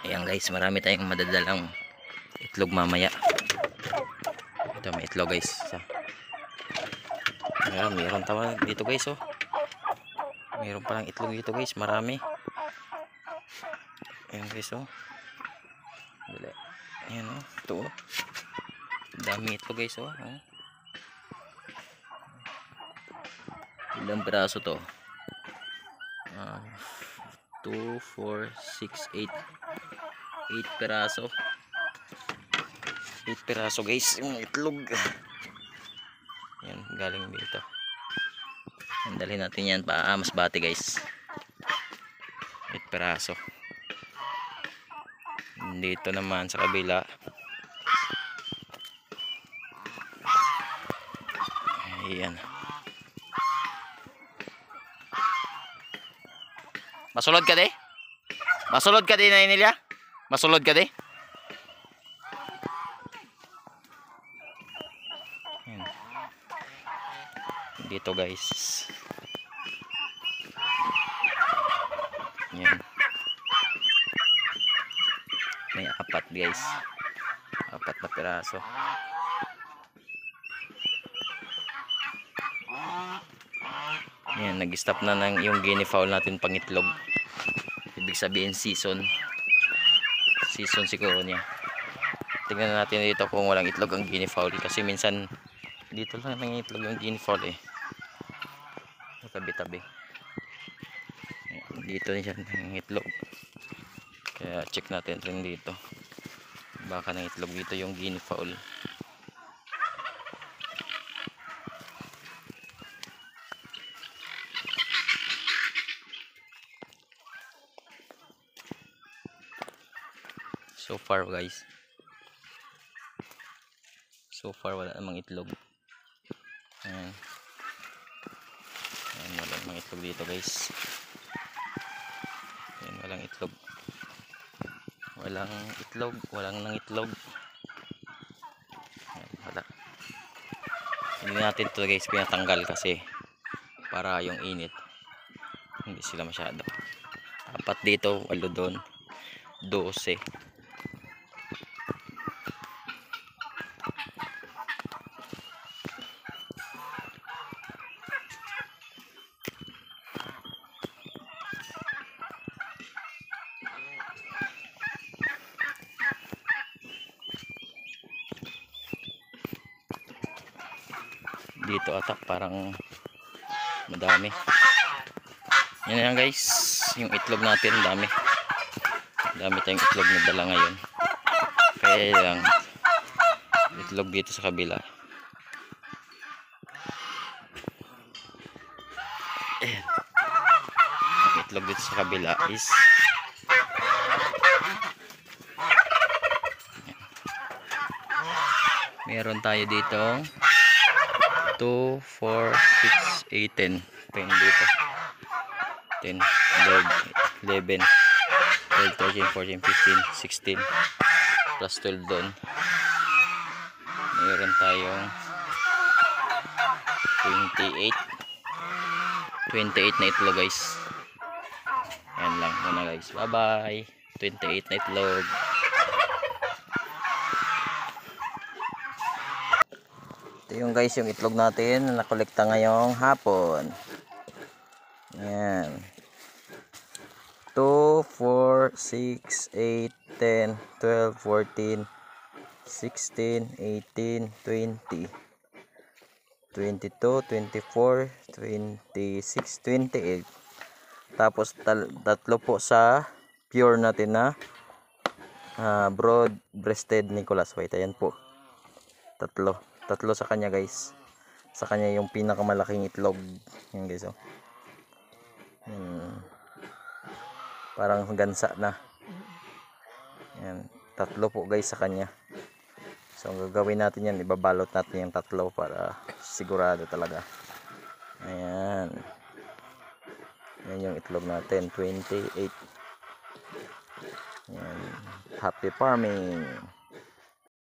Ayan guys, marami tayong madadalang itlog mamaya. Ito may itlog guys. Ayan, mayroon tawa dito guys oh. Mayroon palang itlog dito guys, marami. Ayan guys oh. Dali. Ayan oh, ito oh. Dami itlog guys oh. Ilang piraso to? 2, 4, 6, 8. 8 piraso. 8 piraso guys yung itlog. Yan, galing dito. Dalhin natin yan pa Masbate guys. 8 piraso. Dito naman sa kabila. Ayan. Masulod ka di? Masulod ka di na Inilia? Masulod ka di? Ayan. Dito guys. Ayan. May 4 guys. 4 na piraso. Ayan, nag-stop na ng yung guinea fowl natin pangitlog. Ibig sabihin season siguro niya. Tingnan natin dito kung walang itlog ang guinea fowl, kasi minsan dito lang nangitlog yung guinea fowl eh. Tabi-tabi. Dito niya nangitlog. Kaya check natin rin dito. Baka nangitlog dito yung guinea fowl. So far guys, wala namang itlog. Ayan. Ayan, wala namang itlog dito guys. Ayan, walang itlog. Walang nangitlog. Ayan, wala. Hindi natin ito guys pinatanggal kasi para yung init hindi sila masyado. 4 dito, 8 doon, 12. Dito ata parang madami. Yan yan guys, yung itlog natin dami tayong itlog na dala ngayon. Kaya lang itlog dito sa kabila. Ayan. Ang itlog dito sa kabila is meron tayo dito 2, 4, 6, 8, 10. 10 dito. 10, 11, 12, 13, 14, 15, 16 plus 12 doon. Meron tayong 28 na itlog guys. Yan lang muna guys. Bye bye. 28 na itlog. Ito yung guys yung itlog natin na nakolekta ngayong hapon. Yan. 2, 4, 6, 8, 10, 12, 14, 16, 18, 20, 22, 24, 26, 28. Tapos tatlo po sa pure natin na broad breasted Nicholas White. Ayan po. Tatlo sa kanya guys. Sa kanya yung pinakamalaking itlog. Yan guys oh. Parang gansa na. Yan, 3 po guys sa kanya. So ang gagawin natin yan, ibabalot natin yung 3 para sigurado talaga. Ayan. Yan yung itlog natin, 28. Yan. Happy farming.